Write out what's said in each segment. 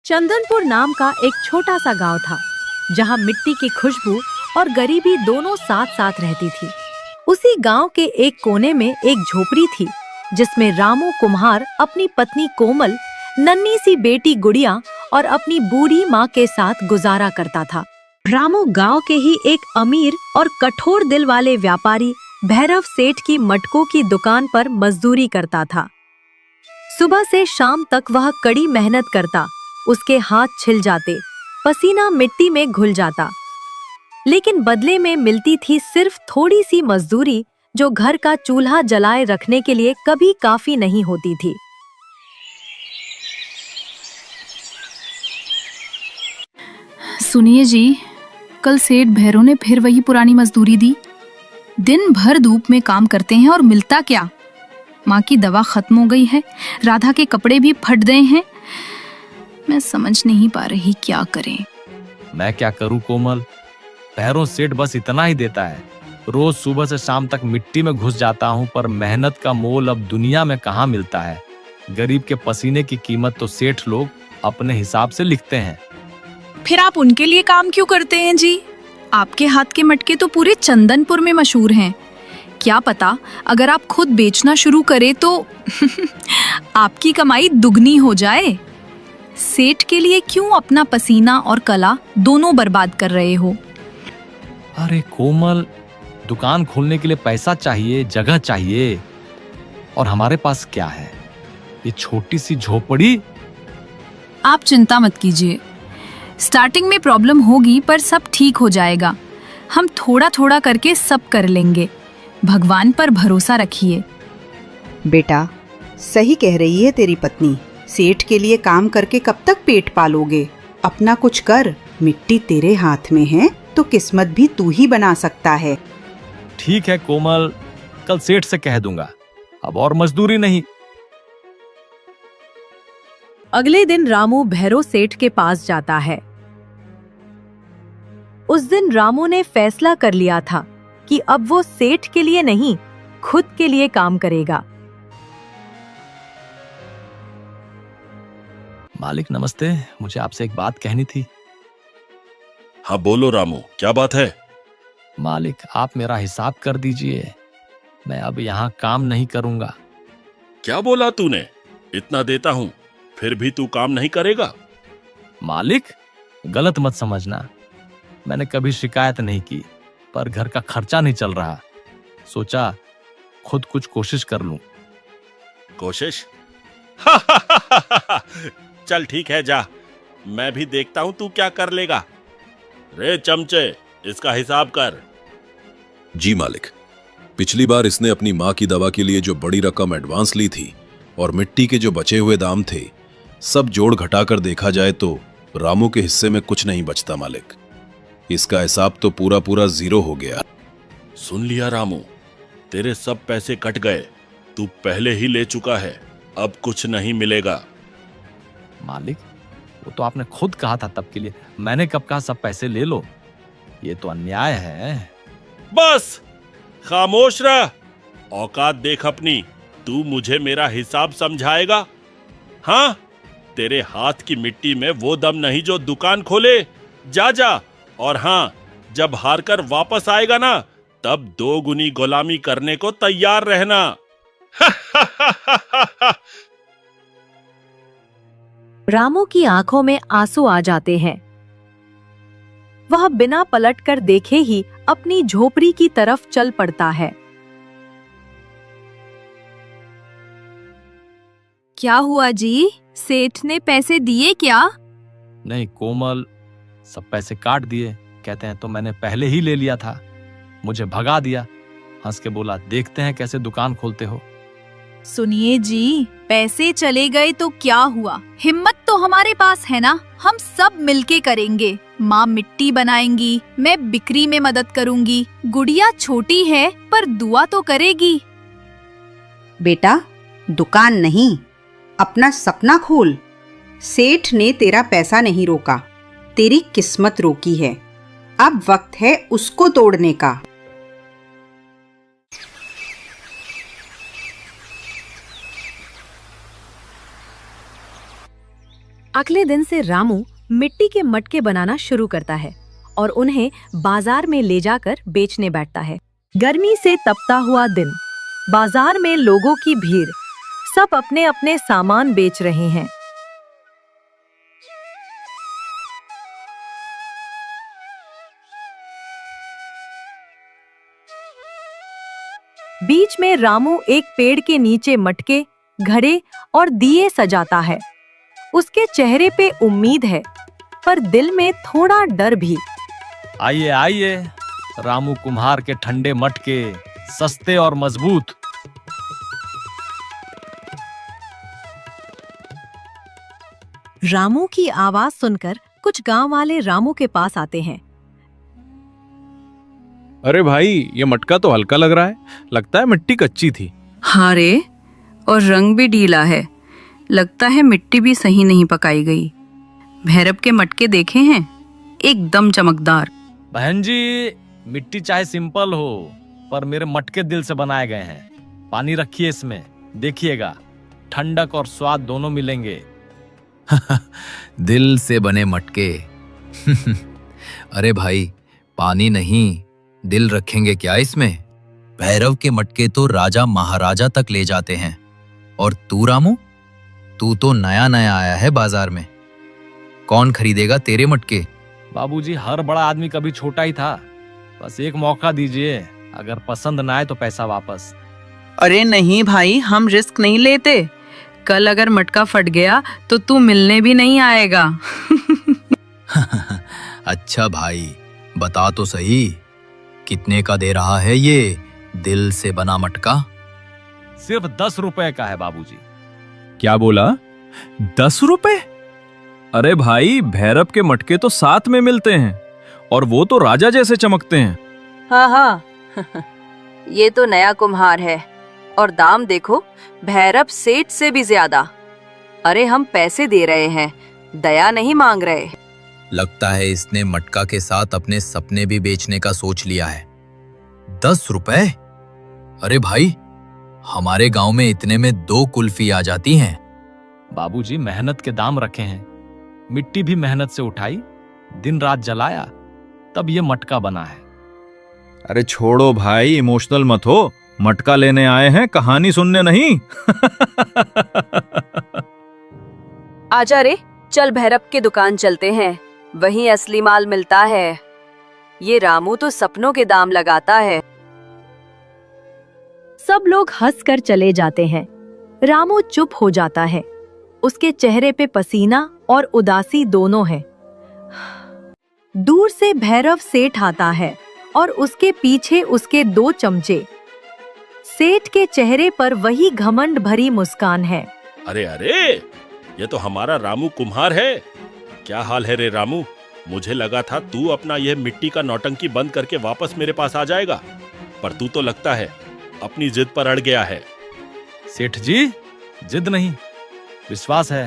चंदनपुर नाम का एक छोटा सा गांव था, जहां मिट्टी की खुशबू और गरीबी दोनों साथ साथ रहती थी। उसी गांव के एक कोने में एक झोपड़ी थी, जिसमें रामू कुम्हार अपनी पत्नी कोमल, नन्ही सी बेटी गुड़िया और अपनी बूढ़ी माँ के साथ गुजारा करता था। रामू गांव के ही एक अमीर और कठोर दिल वाले व्यापारी भैरव सेठ की मटकों की दुकान पर मजदूरी करता था। सुबह से शाम तक वह कड़ी मेहनत करता, उसके हाथ छिल जाते, पसीना मिट्टी में घुल जाता, लेकिन बदले में मिलती थी सिर्फ थोड़ी सी मजदूरी, जो घर का चूल्हा जलाए रखने के लिए कभी काफी नहीं होती थी। सुनिए जी, कल सेठ भैरव ने फिर वही पुरानी मजदूरी दी। दिन भर धूप में काम करते हैं और मिलता क्या? माँ की दवा खत्म हो गई है, राधा के कपड़े भी फट गए हैं। मैं समझ नहीं पा रही क्या करें। मैं क्या करूं कोमल, भैरव सेठ बस इतना ही देता है। रोज सुबह से शाम तक मिट्टी में घुस जाता हूं, पर मेहनत का मोल अब दुनिया में कहाँ मिलता है। गरीब के पसीने की कीमत तो सेठ लोग अपने हिसाब से लिखते हैं। फिर आप उनके लिए काम क्यों करते हैं जी? आपके हाथ के मटके तो पूरे चंदनपुर में मशहूर हैं। क्या पता अगर आप खुद बेचना शुरू करें तो आपकी कमाई दुगनी हो जाए। सेठ के लिए क्यों अपना पसीना और कला दोनों बर्बाद कर रहे हो? अरे कोमल, दुकान खोलने के लिए पैसा चाहिए, जगह चाहिए, और हमारे पास क्या है? ये छोटी सी झोपड़ी। आप चिंता मत कीजिए, स्टार्टिंग में प्रॉब्लम होगी पर सब ठीक हो जाएगा। हम थोड़ा थोड़ा करके सब कर लेंगे। भगवान पर भरोसा रखिए। बेटा, सही कह रही है तेरी पत्नी। सेठ के लिए काम करके कब तक पेट पालोगे? अपना कुछ कर। मिट्टी तेरे हाथ में है तो किस्मत भी तू ही बना सकता है। ठीक है कोमल, कल सेठ से कह दूंगा, अब और मजदूरी नहीं। अगले दिन रामू भैरव सेठ के पास जाता है। उस दिन रामू ने फैसला कर लिया था कि अब वो सेठ के लिए नहीं, खुद के लिए काम करेगा। मालिक नमस्ते, मुझे आपसे एक बात कहनी थी। हाँ बोलो रामू, क्या बात है? मालिक, आप मेरा हिसाब कर दीजिए, मैं अब यहाँ काम नहीं करूंगा। क्या बोला तूने? इतना देता हूँ फिर भी तू काम नहीं करेगा? मालिक, गलत मत समझना, मैंने कभी शिकायत नहीं की, पर घर का खर्चा नहीं चल रहा, सोचा खुद कुछ कोशिश कर लूं। कोशिश? चल ठीक है, जा, मैं भी देखता हूं तू क्या कर लेगा। रे चमचे, इसका हिसाब कर। जी मालिक, पिछली बार इसने अपनी माँ की दवा के लिए जो बड़ी रकम एडवांस ली थी और मिट्टी के जो बचे हुए दाम थे, सब जोड़ घटाकर देखा जाए तो रामू के हिस्से में कुछ नहीं बचता मालिक। इसका हिसाब तो पूरा पूरा जीरो हो गया। सुन लिया रामू, तेरे सब पैसे कट गए, तू पहले ही ले चुका है, अब कुछ नहीं मिलेगा। मालिक, वो तो आपने खुद कहा था, तब के लिए मैंने कब कहा सब पैसे ले लो? ये तो अन्याय है। बस खामोश रह, औकात देख अपनी। तू मुझे मेरा हिसाब समझाएगा? हाँ, तेरे हाथ की मिट्टी में वो दम नहीं जो दुकान खोले। जा जा, और हाँ, जब हार कर वापस आएगा ना, तब 2 गुनी गुलामी करने को तैयार रहना। रामू की आंखों में आंसू आ जाते हैं। वह बिना पलटकर देखे ही अपनी झोपड़ी की तरफ चल पड़ता है। क्या हुआ जी? सेठ ने पैसे दिए क्या? नहीं कोमल, सब पैसे काट दिए। कहते हैं तो मैंने पहले ही ले लिया था, मुझे भगा दिया। हंस के बोला, देखते हैं कैसे दुकान खोलते हो। सुनिए जी, पैसे चले गए तो क्या हुआ? हिम्मत तो हमारे पास है ना, हम सब मिलके करेंगे। माँ मिट्टी बनाएंगी, मैं बिक्री में मदद करूंगी। गुड़िया छोटी है पर दुआ तो करेगी। बेटा, दुकान नहीं, अपना सपना खोल। सेठ ने तेरा पैसा नहीं रोका, तेरी किस्मत रोकी है। अब वक्त है उसको तोड़ने का। अगले दिन से रामू मिट्टी के मटके बनाना शुरू करता है और उन्हें बाजार में ले जाकर बेचने बैठता है। गर्मी से तपता हुआ दिन, बाजार में लोगों की भीड़, सब अपने अपने सामान बेच रहे हैं। बीच में रामू एक पेड़ के नीचे मटके, घड़े और दिए सजाता है। उसके चेहरे पे उम्मीद है, पर दिल में थोड़ा डर भी। आइए आइए, रामू कुम्हार के ठंडे मटके, सस्ते और मजबूत। रामू की आवाज सुनकर कुछ गांव वाले रामू के पास आते हैं। अरे भाई, ये मटका तो हल्का लग रहा है, लगता है मिट्टी कच्ची थी। हाँ रे, और रंग भी ढीला है, लगता है मिट्टी भी सही नहीं पकाई गई। भैरव के मटके देखे हैं, एकदम चमकदार। बहन जी, मिट्टी चाहे सिंपल हो, पर मेरे मटके दिल से बनाए गए हैं। पानी रखिए इसमें, देखिएगा ठंडक और स्वाद दोनों मिलेंगे। दिल से बने मटके। अरे भाई, पानी नहीं, दिल रखेंगे क्या इसमें? भैरव के मटके तो राजा महाराजा तक ले जाते हैं, और तू रामू, तू तो नया नया आया है बाजार में, कौन खरीदेगा तेरे मटके? बाबूजी, हर बड़ा आदमी कभी छोटा ही था, बस एक मौका दीजिए, अगर पसंद ना आए तो पैसा वापस। अरे नहीं भाई, हम रिस्क नहीं लेते। कल अगर मटका फट गया तो तू मिलने भी नहीं आएगा। अच्छा भाई, बता तो सही, कितने का दे रहा है ये दिल से बना मटका? सिर्फ 10 रुपए का है बाबूजी। क्या बोला? 10 रुपए? अरे भाई, भैरव के मटके तो 7 में मिलते हैं, और वो तो राजा जैसे चमकते हैं। हाँ हाँ, ये तो नया कुम्हार है, और दाम देखो, भैरव सेठ से भी ज्यादा। अरे हम पैसे दे रहे हैं, दया नहीं मांग रहे। लगता है इसने मटका के साथ अपने सपने भी बेचने का सोच लिया है। 10 रुपए? अरे भाई, हमारे गांव में इतने में 2 कुल्फी आ जाती हैं। बाबूजी, मेहनत के दाम रखे हैं, मिट्टी भी मेहनत से उठाई, दिन रात जलाया, तब ये मटका बना है। अरे छोड़ो भाई, इमोशनल मत हो, मटका लेने आए हैं, कहानी सुनने नहीं। आजा रे, चल भैरव के दुकान चलते हैं, वहीं असली माल मिलता है। ये रामू तो सपनों के दाम लगाता है। सब लोग हंसकर चले जाते हैं। रामू चुप हो जाता है, उसके चेहरे पे पसीना और उदासी दोनों है। दूर से भैरव सेठ आता है और उसके पीछे उसके 2 चमचे। सेठ के चेहरे पर वही घमंड भरी मुस्कान है। अरे अरे, ये तो हमारा रामू कुम्हार है। क्या हाल है रे रामू? मुझे लगा था तू अपना यह मिट्टी का नौटंकी बंद करके वापस मेरे पास आ जाएगा, पर तू तो लगता है अपनी जिद पर अड़ गया है। सेठ जी, जिद नहीं, विश्वास है।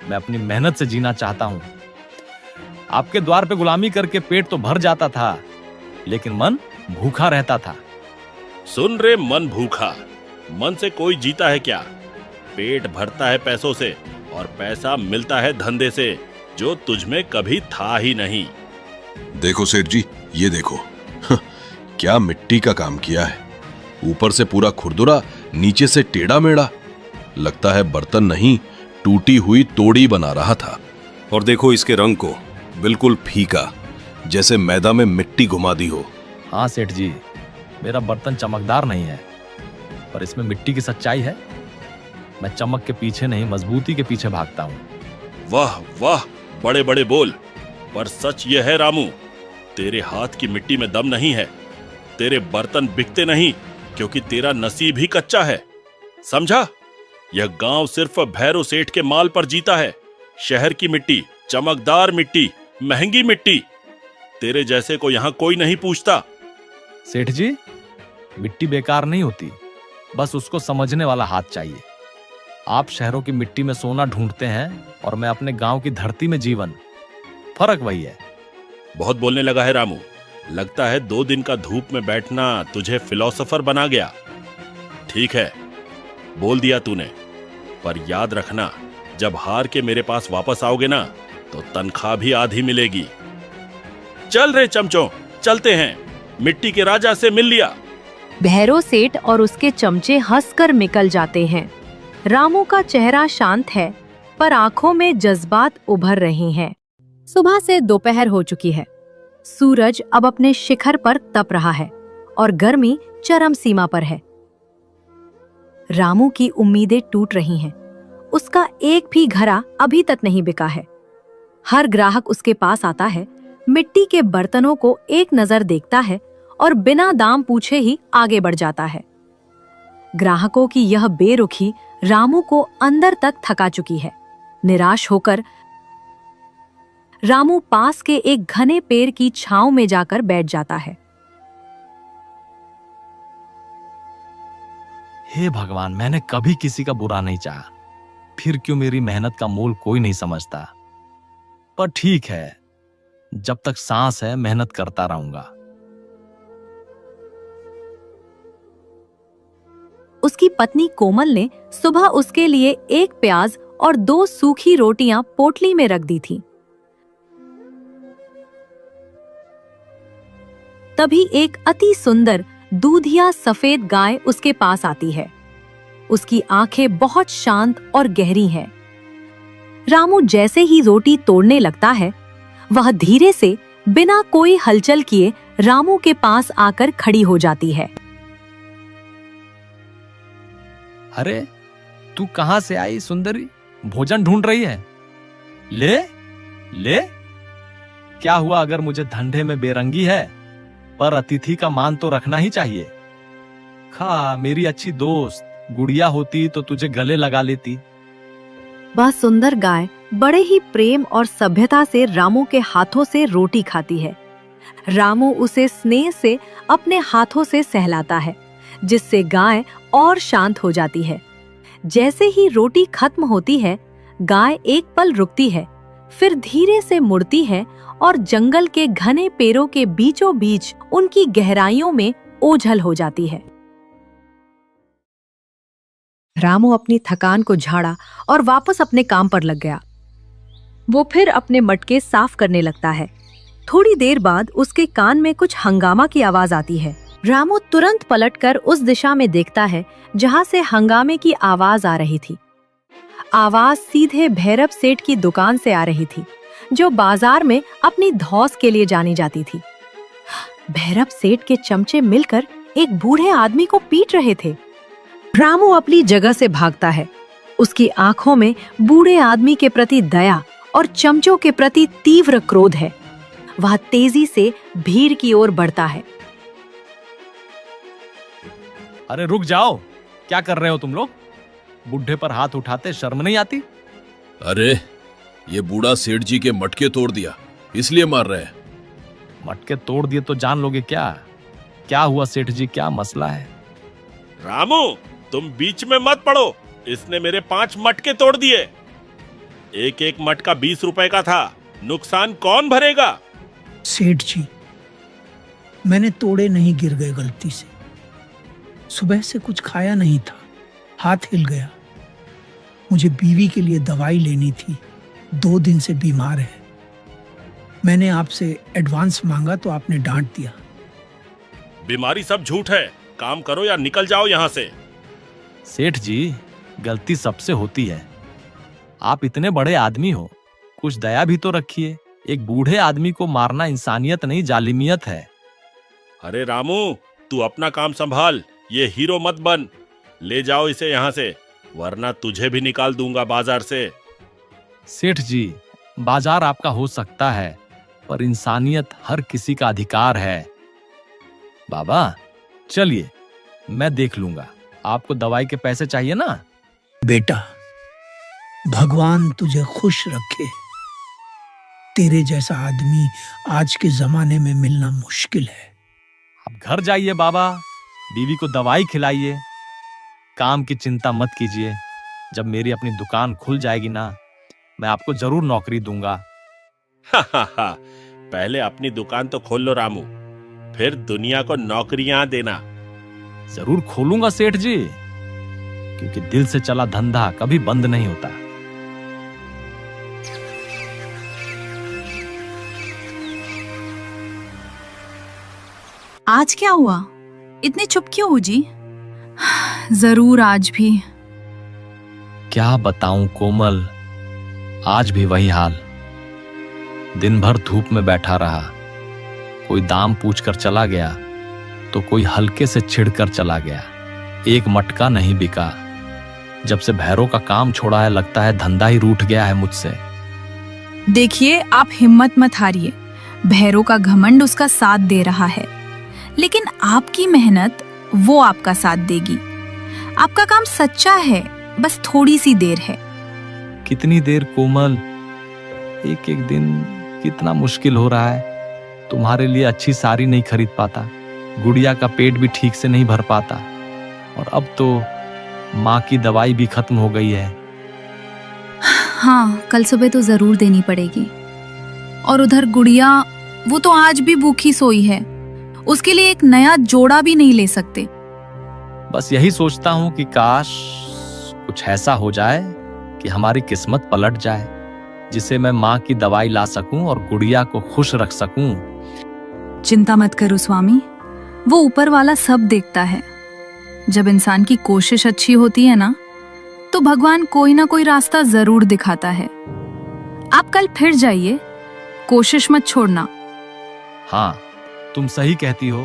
मैं अपनी मेहनत से जीना चाहता हूँ। आपके द्वार पे गुलामी करके पेट तो भर जाता था, लेकिन मन भूखा रहता था। सुन रे मन भूखा, मन से कोई जीता है क्या? पेट भरता है पैसों से, और पैसा मिलता है धंधे से, जो तुझमें कभी था ही नहीं। देखो सेठ जी, ये देखो, क्या मिट्टी का काम किया है। ऊपर से पूरा खुरदुरा, नीचे से टेढ़ा मेढ़ा, लगता है बर्तन नहीं, टूटी हुई तोड़ी बना रहा था। और देखो इसके रंग को, बिल्कुल फीका, जैसे मैदा में मिट्टी घुमा दी हो। हाँ सेठ जी, मेरा बर्तन चमकदार नहीं है, पर इसमें मिट्टी की सच्चाई है। मैं चमक के पीछे नहीं, मजबूती के पीछे भागता हूँ। वाह वाह, बड़े बड़े बोल, पर सच यह है रामू, तेरे हाथ की मिट्टी में दम नहीं है। तेरे बर्तन बिकते नहीं, क्योंकि तेरा नसीब ही कच्चा है, समझा? यह गांव सिर्फ भैरव सेठ के माल पर जीता है। शहर की मिट्टी, चमकदार मिट्टी, महंगी मिट्टी, तेरे जैसे को यहाँ कोई नहीं पूछता। सेठ जी, मिट्टी बेकार नहीं होती, बस उसको समझने वाला हाथ चाहिए। आप शहरों की मिट्टी में सोना ढूंढते हैं, और मैं अपने गांव की धरती में जीवन। फर्क वही है। बहुत बोलने लगा है रामू, लगता है 2 दिन का धूप में बैठना तुझे फिलोसोफर बना गया। ठीक है, बोल दिया तूने, पर याद रखना, जब हार के मेरे पास वापस आओगे ना तो तनख्वाह भी आधी मिलेगी। चल रे चमचों, चलते हैं, मिट्टी के राजा से मिल लिया। भैरव सेठ और उसके चमचे हंसकर निकल जाते हैं। रामू का चेहरा शांत है, पर आंखों में जज्बात उभर रहे हैं। सुबह से दोपहर हो चुकी है। सूरज अब अपने शिखर पर तप रहा है और गर्मी चरम सीमा पर है। रामू की उम्मीदें टूट रही हैं। उसका एक भी घड़ा अभी तक नहीं बिका है। हर ग्राहक उसके पास आता है, मिट्टी के बर्तनों को एक नजर देखता है और बिना दाम पूछे ही आगे बढ़ जाता है। ग्राहकों की यह बेरुखी रामू को अंदर तक थका चुकी है। निराश होकर रामू पास के एक घने पेड़ की छांव में जाकर बैठ जाता है। हे भगवान, मैंने कभी किसी का बुरा नहीं चाहा, फिर क्यों मेरी मेहनत का मोल कोई नहीं समझता। पर ठीक है, जब तक सांस है मेहनत करता रहूंगा। उसकी पत्नी कोमल ने सुबह उसके लिए एक प्याज और 2 सूखी रोटियां पोटली में रख दी थी। तभी एक अति सुंदर दूधिया सफेद गाय उसके पास आती है। उसकी आंखें बहुत शांत और गहरी हैं। रामू जैसे ही रोटी तोड़ने लगता है, वह धीरे से बिना कोई हलचल किए रामू के पास आकर खड़ी हो जाती है। अरे तू कहां से आई सुंदरी? भोजन ढूंढ रही है? ले ले। क्या हुआ अगर मुझे धंधे में बेरंगी है, पर अतिथि का मान तो रखना ही चाहिए। खा, मेरी अच्छी दोस्त। गुड़िया होती तो तुझे गले लगा लेती। वह सुंदर गाय बड़े ही प्रेम और सभ्यता से रामू के हाथों से रोटी खाती है। रामू उसे स्नेह से अपने हाथों से सहलाता है, जिससे गाय और शांत हो जाती है। जैसे ही रोटी खत्म होती है, गाय एक पल रुकती है, फिर धीरे से मुड़ती है और जंगल के घने पेड़ों के बीचों बीच उनकी गहराइयों में ओझल हो जाती है। रामू अपनी थकान को झाड़ा और वापस अपने काम पर लग गया। वो फिर अपने मटके साफ करने लगता है। थोड़ी देर बाद उसके कान में कुछ हंगामा की आवाज आती है। रामू तुरंत पलटकर उस दिशा में देखता है जहां से हंगामे की आवाज आ रही थी। आवाज सीधे भैरव सेठ की दुकान से आ रही थी, जो बाजार में अपनी धौस के लिए जानी जाती थी। भैरव सेठ के चमचे मिलकर एक बूढ़े आदमी को पीट रहे थे। रामू अपनी जगह से भागता है। उसकी आंखों में बूढ़े आदमी के प्रति दया और चमचों के प्रति तीव्र क्रोध है। वह तेजी से भीड़ की ओर बढ़ता है। अरे रुक जाओ, क्या कर रहे हो तुम लोग? बुढ़े पर हाथ उठाते शर्म नहीं आती? अरे ये बूढ़ा सेठ जी के मटके तोड़ दिया, इसलिए मार रहे हैं। मटके तोड़ दिए तो जान लोगे क्या? क्या हुआ सेठ जी, क्या मसला है? रामू, तुम बीच में मत पड़ो। इसने मेरे 5 मटके तोड़ दिए। एक एक मटका 20 रुपए का था। नुकसान कौन भरेगा? सेठ जी, मैंने तोड़े नहीं, गिर गए गलती से। सुबह से कुछ खाया नहीं था, हाथ हिल गया। मुझे बीवी के लिए दवाई लेनी थी, 2 दिन से बीमार है। मैंने आपसे एडवांस मांगा तो आपने डांट दिया। बीमारी सब झूठ है। काम करो या निकल जाओ यहाँ से। सेठ जी, गलती सबसे होती है। आप इतने बड़े आदमी हो, कुछ दया भी तो रखिए। एक बूढ़े आदमी को मारना इंसानियत नहीं, जालिमियत है। अरे रामू, तू अपना काम संभाल, ये हीरो मत बन। ले जाओ इसे यहाँ से, वरना तुझे भी निकाल दूंगा बाजार से। सेठ जी, बाजार आपका हो सकता है, पर इंसानियत हर किसी का अधिकार है। बाबा चलिए, मैं देख लूंगा। आपको दवाई के पैसे चाहिए ना? बेटा, भगवान तुझे खुश रखे। तेरे जैसा आदमी आज के जमाने में मिलना मुश्किल है। आप घर जाइए बाबा, बीवी को दवाई खिलाइए। काम की चिंता मत कीजिए। जब मेरी अपनी दुकान खुल जाएगी ना, मैं आपको जरूर नौकरी दूंगा। पहले अपनी दुकान तो खोल लो रामू, फिर दुनिया को नौकरियां देना। जरूर खोलूंगा सेठ जी, क्योंकि दिल से चला धंधा कभी बंद नहीं होता। आज क्या हुआ? इतने चुप क्यों हो जी? जरूर आज भी। क्या बताऊं कोमल, आज भी वही हाल। दिन भर धूप में बैठा रहा, कोई दाम पूछकर चला गया तो कोई हल्के से छिड़कर चला गया। एक मटका नहीं बिका। जब से भैरव का काम छोड़ा है लगता है धंधा ही रूठ गया है मुझसे। देखिए, आप हिम्मत मत हारिए। भैरव का घमंड उसका साथ दे रहा है, लेकिन आपकी मेहनत वो आपका साथ देगी। आपका काम सच्चा है, बस थोड़ी सी देर है। कितनी देर कोमल? एक एक दिन कितना मुश्किल हो रहा है। तुम्हारे लिए अच्छी साड़ी नहीं खरीद पाता, गुड़िया का पेट भी ठीक से नहीं भर पाता, और अब तो माँ की दवाई भी खत्म हो गई है। हाँ, कल सुबह तो जरूर देनी पड़ेगी। और उधर गुड़िया, वो तो आज भी भूखी सोई है। उसके लिए एक नया जोड़ा भी नहीं ले सकते। बस यही सोचता हूँ कि काश कुछ ऐसा हो जाए कि हमारी किस्मत पलट जाए, जिसे मैं माँ की दवाई ला सकूं और गुड़िया को खुश रख सकूं। चिंता मत करो स्वामी, वो ऊपर वाला सब देखता है। जब इंसान की कोशिश अच्छी होती है ना, तो भगवान कोई ना कोई रास्ता जरूर दिखाता है। आप कल फिर जाइए, कोशिश मत छोड़ना। हाँ, तुम सही कहती हो,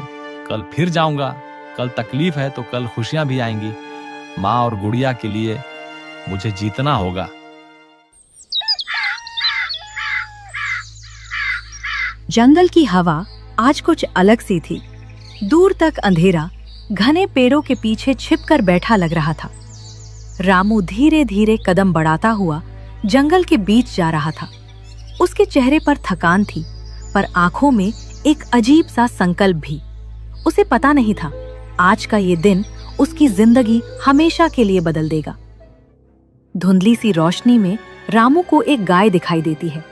कल फिर जाऊंगा। कल तकलीफ है तो कल खुशियां भी आएंगी। माँ और गुड़िया के लिए मुझे जीतना होगा। जंगल की हवा आज कुछ अलग सी थी। दूर तक अंधेरा घने पेड़ों के पीछे छिपकर बैठा लग रहा था। रामू धीरे धीरे कदम बढ़ाता हुआ जंगल के बीच जा रहा था। उसके चेहरे पर थकान थी, पर आंखों में एक अजीब सा संकल्प भी। उसे पता नहीं था आज का ये दिन उसकी जिंदगी हमेशा के लिए बदल देगा। धुंधली सी रोशनी में रामू को एक गाय दिखाई देती है,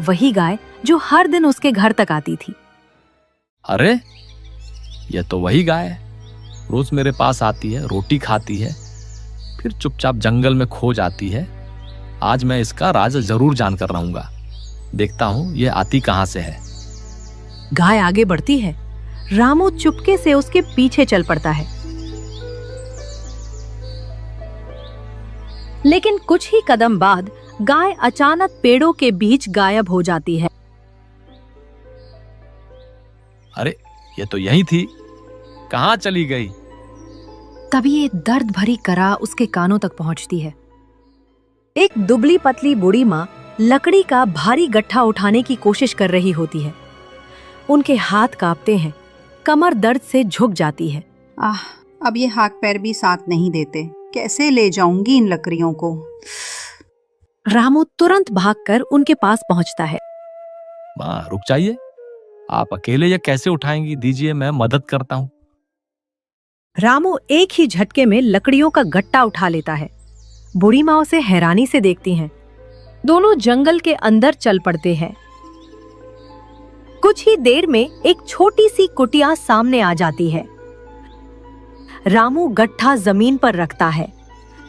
वही गाय जो हर दिन उसके घर तक आती थी। अरे, यह तो वही गाय है। रोज मेरे पास आती है, रोटी खाती है, फिर चुपचाप जंगल में खो जाती है। आज मैं इसका राज जरूर जानकर रहूंगा। देखता हूं ये आती कहां से है। गाय आगे बढ़ती है। रामू चुपके से उसके पीछे चल पड़ता है, लेकिन कुछ ही कदम बाद गाय अचानक पेड़ों के बीच गायब हो जाती है। अरे, ये तो यही थी, कहां चली गई? तभी एक दर्द भरी करा उसके कानों तक पहुंचती है। एक दुबली पतली बूढ़ी माँ लकड़ी का भारी गट्ठा उठाने की कोशिश कर रही होती है। उनके हाथ कांपते हैं, कमर दर्द से झुक जाती है। अब ये हाथ पैर भी साथ नहीं देते, कैसे ले जाऊंगी इन लकड़ियों को। रामू तुरंत भागकर उनके पास पहुंचता है। माँ, रुक जाइए, आप अकेले ये कैसे उठाएंगी? दीजिए, मैं मदद करता हूँ। रामू एक ही झटके में लकड़ियों का गट्टा उठा लेता है। बूढ़ी माँ उसे हैरानी से देखती हैं। दोनों जंगल के अंदर चल पड़ते हैं। कुछ ही देर में एक छोटी सी कुटिया सामने आ जाती है। रामू गट्ठा जमीन पर रखता है।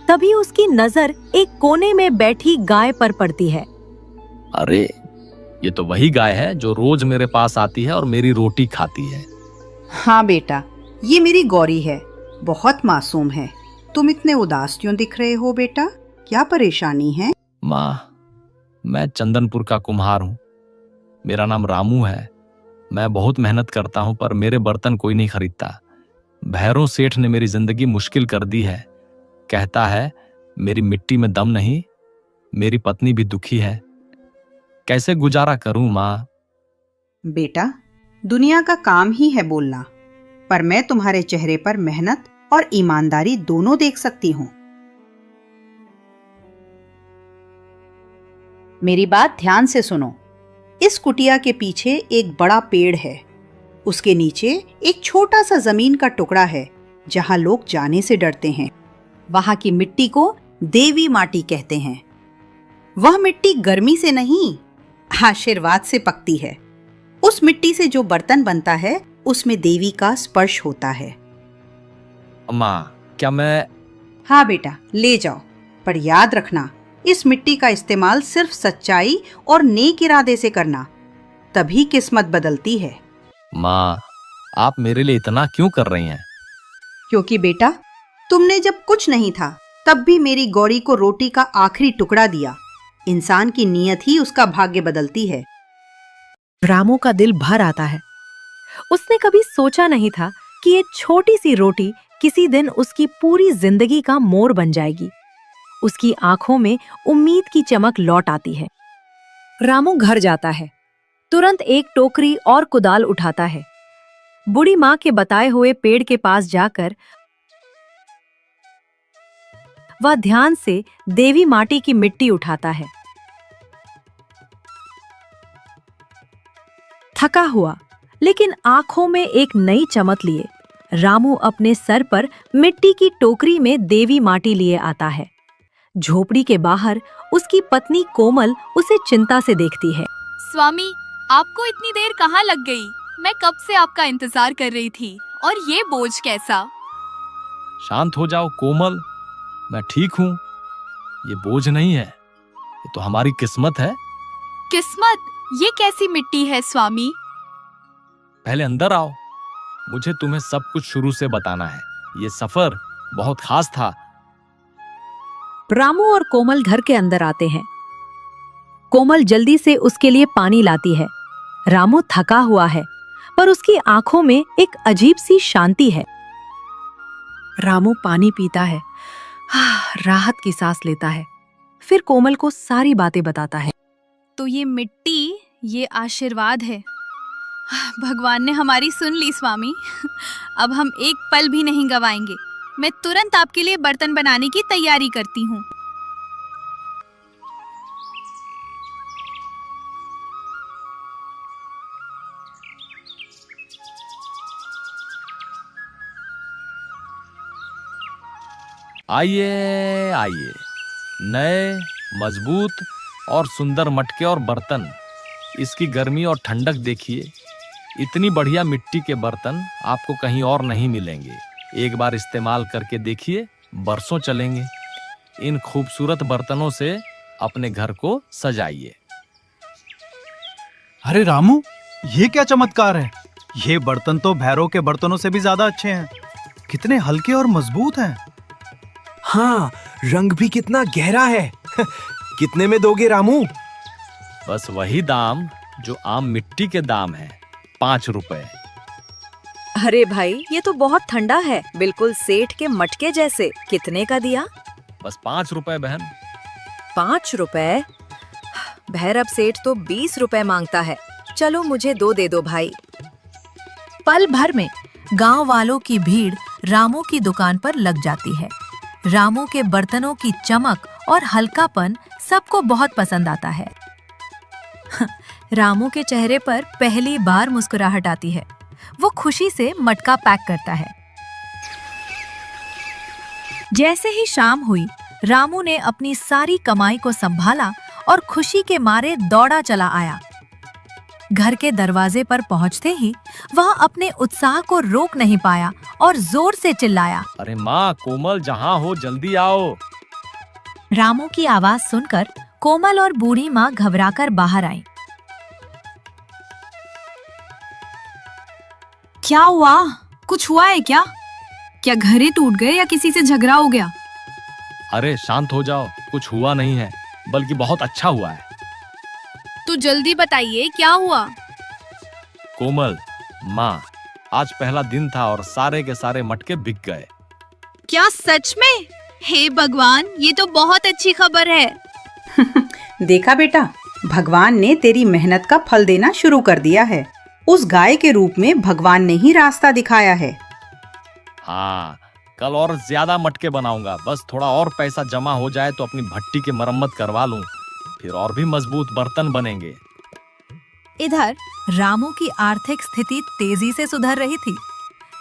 तभी उसकी नजर एक कोने में बैठी गाय पर पड़ती है। अरे, ये तो वही गाय है जो रोज मेरे पास आती है और मेरी रोटी खाती है। हाँ बेटा, ये मेरी गौरी है, बहुत मासूम है। तुम इतने उदास क्यों दिख रहे हो बेटा? क्या परेशानी है? माँ, मैं चंदनपुर का कुम्हार हूँ। मेरा नाम रामू है। मैं बहुत मेहनत करता हूँ, पर मेरे बर्तन कोई नहीं खरीदता। भैरव सेठ ने मेरी जिंदगी मुश्किल कर दी है। कहता है मेरी मिट्टी में दम नहीं। मेरी पत्नी भी दुखी है। कैसे गुजारा करूं माँ? बेटा, दुनिया का काम ही है बोलना, पर मैं तुम्हारे चेहरे पर मेहनत और ईमानदारी दोनों देख सकती हूँ। मेरी बात ध्यान से सुनो। इस कुटिया के पीछे एक बड़ा पेड़ है। उसके नीचे एक छोटा सा जमीन का टुकड़ा है, जहाँ लोग जाने से डरते हैं। वहां की मिट्टी को देवी माटी कहते हैं। वह मिट्टी गर्मी से नहीं, आशीर्वाद से पकती है। उस मिट्टी से जो बर्तन बनता है, उसमें देवी का स्पर्श होता है। माँ, क्या मैं? हाँ बेटा, ले जाओ, पर याद रखना, इस मिट्टी का इस्तेमाल सिर्फ सच्चाई और नेक इरादे से करना, तभी किस्मत बदलती है। माँ, आप मेरे लिए इतना क्यों कर रही हैं? क्योंकि बेटा, तुमने जब कुछ नहीं था तब भी मेरी गौरी को रोटी का आखिरी टुकड़ा दिया। इंसान की नीयत ही उसका भाग्य बदलती है। रामू का दिल भर आता है। उसने कभी सोचा नहीं था कि ये छोटी सी रोटी किसी दिन उसकी पूरी जिंदगी का मोड़ बन जाएगी। उसकी आंखों में उम्मीद की चमक लौट आती है। रामू घर जाता है। तुरंत एक टोकरी और कुदाल उठाता है। बूढ़ी माँ के बताए हुए पेड़ के पास जाकर वह ध्यान से देवी माटी की मिट्टी उठाता है। थका हुआ लेकिन आंखों में एक नई चमक लिए रामू अपने सर पर मिट्टी की टोकरी में देवी माटी लिए आता है। झोपड़ी के बाहर उसकी पत्नी कोमल उसे चिंता से देखती है। स्वामी, आपको इतनी देर कहाँ लग गई? मैं कब से आपका इंतजार कर रही थी। और ये बोझ कैसा? शांत हो जाओ कोमल, मैं ठीक हूँ। ये बोझ नहीं है, ये तो हमारी किस्मत है। किस्मत? ये कैसी मिट्टी है स्वामी? पहले अंदर आओ, मुझे तुम्हें सब कुछ शुरू से बताना है। ये सफर बहुत खास था। रामू और कोमल घर के अंदर आते हैं। कोमल जल्दी से उसके लिए पानी लाती है। रामू थका हुआ है पर उसकी आंखों में एक अजीब सी शांति है। रामू पानी पीता है, राहत की सांस लेता है। फिर कोमल को सारी बातें बताता है। तो ये मिट्टी, ये आशीर्वाद है। भगवान ने हमारी सुन ली स्वामी। अब हम एक पल भी नहीं गवाएंगे। मैं तुरंत आपके लिए बर्तन बनाने की तैयारी करती हूँ। आइए आइए, नए मजबूत और सुंदर मटके और बर्तन। इसकी गर्मी और ठंडक देखिए। इतनी बढ़िया मिट्टी के बर्तन आपको कहीं और नहीं मिलेंगे। एक बार इस्तेमाल करके देखिए, बरसों चलेंगे। इन खूबसूरत बर्तनों से अपने घर को सजाइए। अरे रामू, ये क्या चमत्कार है? ये बर्तन तो भैरव के बर्तनों से भी ज्यादा अच्छे हैं। कितने हल्के और मजबूत हैं। हाँ, रंग भी कितना गहरा है। कितने में दोगे रामू? बस वही दाम जो आम मिट्टी के दाम है, 5 रुपए। अरे भाई, ये तो बहुत ठंडा है, बिल्कुल सेठ के मटके जैसे। कितने का दिया? बस 5 रुपए बहन। 5 रुपए? भैरव सेठ तो 20 रुपए मांगता है। चलो मुझे 2 दे दो भाई। पल भर में गांव वालों की भीड़ रामू की दुकान पर लग जाती है। रामू के बर्तनों की चमक और हल्कापन सबको बहुत पसंद आता है। रामू के चेहरे पर पहली बार मुस्कुराहट आती है। वो खुशी से मटका पैक करता है। जैसे ही शाम हुई, रामू ने अपनी सारी कमाई को संभाला और खुशी के मारे दौड़ा चला आया। घर के दरवाजे पर पहुंचते ही वह अपने उत्साह को रोक नहीं पाया और जोर से चिल्लाया, अरे माँ कोमल, जहाँ हो जल्दी आओ। रामू की आवाज सुनकर कोमल और बूढ़ी माँ घबराकर बाहर आई। क्या हुआ? कुछ हुआ है क्या? क्या घरे टूट गए या किसी से झगड़ा हो गया? अरे शांत हो जाओ, कुछ हुआ नहीं है, बल्कि बहुत अच्छा हुआ है। तो जल्दी बताइए, क्या हुआ? कोमल, माँ, आज पहला दिन था और सारे के सारे मटके बिक गए। क्या सच में? हे भगवान, ये तो बहुत अच्छी खबर है। देखा बेटा, भगवान ने तेरी मेहनत का फल देना शुरू कर दिया है। उस गाय के रूप में भगवान ने ही रास्ता दिखाया है। हाँ, कल और ज्यादा मटके बनाऊंगा। बस थोड़ा और पैसा जमा हो जाए तो अपनी भट्टी की मरम्मत करवा लूं, फिर और भी मजबूत बर्तन बनेंगे। इधर रामू की आर्थिक स्थिति तेजी से सुधर रही थी।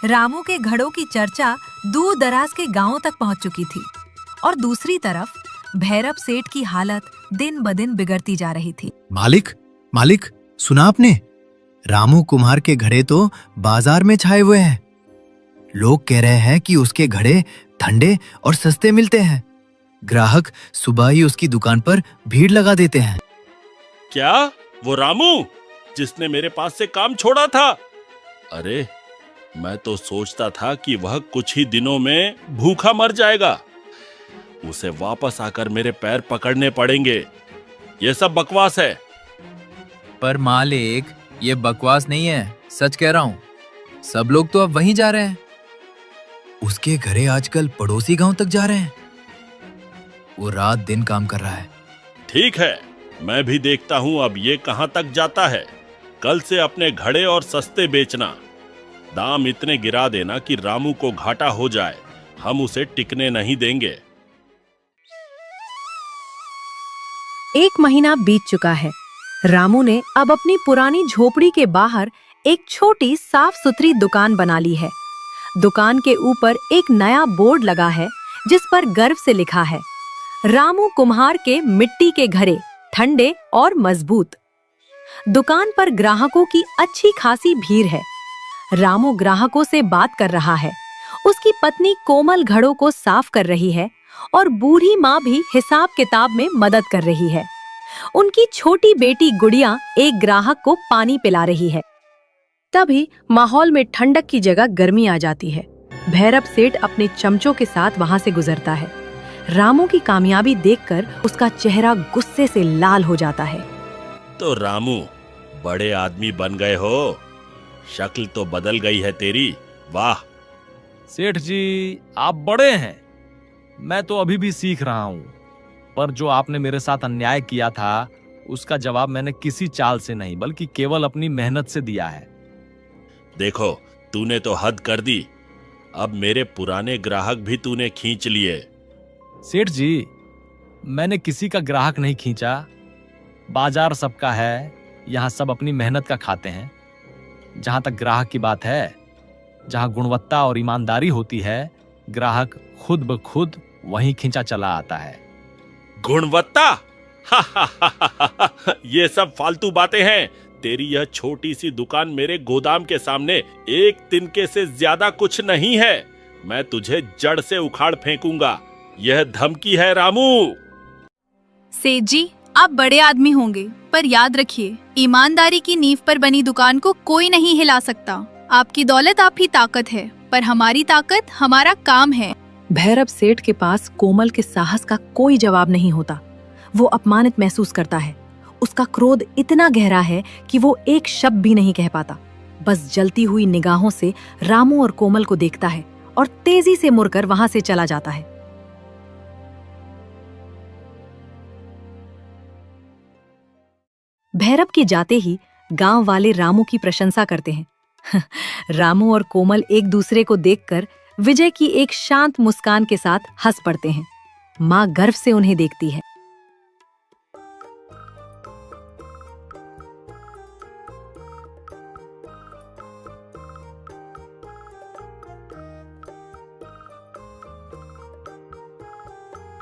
रामू के घड़ों की चर्चा दूर दराज के गांवों तक पहुंच चुकी थी और दूसरी तरफ भैरव सेठ की हालत दिन ब दिन बिगड़ती जा रही थी। मालिक, सुना आपने? रामू कुम्हार के घड़े तो बाजार में छाए हुए हैं। लोग कह रहे हैं कि उसके घड़े ठंडे और सस्ते मिलते हैं। ग्राहक सुबह ही उसकी दुकान पर भीड़ लगा देते हैं। क्या वो रामू जिसने मेरे पास से काम छोड़ा था? अरे मैं तो सोचता था कि वह कुछ ही दिनों में भूखा मर जाएगा। उसे वापस आकर मेरे पैर पकड़ने पड़ेंगे। ये सब बकवास है। पर मालिक, ये बकवास नहीं है, सच कह रहा हूं। सब लोग तो अब वहीं जा रहे हैं। उसके घरे आजकल पड़ोसी गांव तक जा रहे हैं। वो रात दिन काम कर रहा है। ठीक है, मैं भी देखता हूं अब ये कहां तक जाता है। कल से अपने घड़े और सस्ते बेचना। दाम इतने गिरा देना कि रामू को घाटा हो जाए। हम उसे टिकने नहीं देंगे। 1 महीना बीत चुका है। रामू ने अब अपनी पुरानी झोपड़ी के बाहर एक छोटी साफ सुथरी दुकान बना ली है। दुकान के ऊपर एक नया बोर्ड लगा है जिस पर गर्व से लिखा है, रामू कुम्हार के मिट्टी के घड़े, ठंडे और मजबूत। दुकान पर ग्राहकों की अच्छी खासी भीड़ है। रामू ग्राहकों से बात कर रहा है। उसकी पत्नी कोमल घड़ों को साफ कर रही है और बूढ़ी माँ भी हिसाब किताब में मदद कर रही है। उनकी छोटी बेटी गुड़िया एक ग्राहक को पानी पिला रही है। तभी माहौल में ठंडक की जगह गर्मी आ जाती है। भैरव सेठ अपने चमचों के साथ वहां से गुजरता है। रामू की कामयाबी देखकर उसका चेहरा गुस्से से लाल हो जाता है। तो रामू, बड़े आदमी बन गए हो। शक्ल तो बदल गई है तेरी। वाह सेठ जी, आप बड़े हैं। मैं तो अभी भी सीख रहा हूं। पर जो आपने मेरे साथ अन्याय किया था उसका जवाब मैंने किसी चाल से नहीं बल्कि केवल अपनी मेहनत से दिया है। देखो, तूने तो हद कर दी। अब मेरे पुराने ग्राहक भी तूने खींच लिए। सेठ जी, मैंने किसी का ग्राहक नहीं खींचा। बाजार सबका है। यहाँ सब अपनी मेहनत का खाते हैं। जहां तक ग्राहक की बात है, जहां गुणवत्ता और ईमानदारी होती है, ग्राहक खुद ब खुद वहीं खींचा चला आता है। गुणवत्ता? ये सब फालतू बातें हैं। तेरी यह छोटी सी दुकान मेरे गोदाम के सामने एक तिनके से ज्यादा कुछ नहीं है। मैं तुझे जड़ से उखाड़ फेंकूंगा। यह धमकी है रामू। सेठ जी, आप बड़े आदमी होंगे, पर याद रखिए, ईमानदारी की नींव पर बनी दुकान को कोई नहीं हिला सकता। आपकी दौलत आप ही ताकत है, पर हमारी ताकत हमारा काम है। भैरव सेठ के पास कोमल के साहस का कोई जवाब नहीं होता। वो अपमानित महसूस करता है। उसका क्रोध इतना गहरा है कि वो एक शब्द भी नहीं कह पाता। बस जलती हुई निगाहों से रामू और कोमल को देखता है और तेजी से मुड़कर वहां से चला जाता है। भैरव के जाते ही गांव वाले रामू की प्रशंसा करते हैं। रामू और कोमल एक दूसरे को देखकर विजय की एक शांत मुस्कान के साथ हंस पड़ते हैं। माँ गर्व से उन्हें देखती है।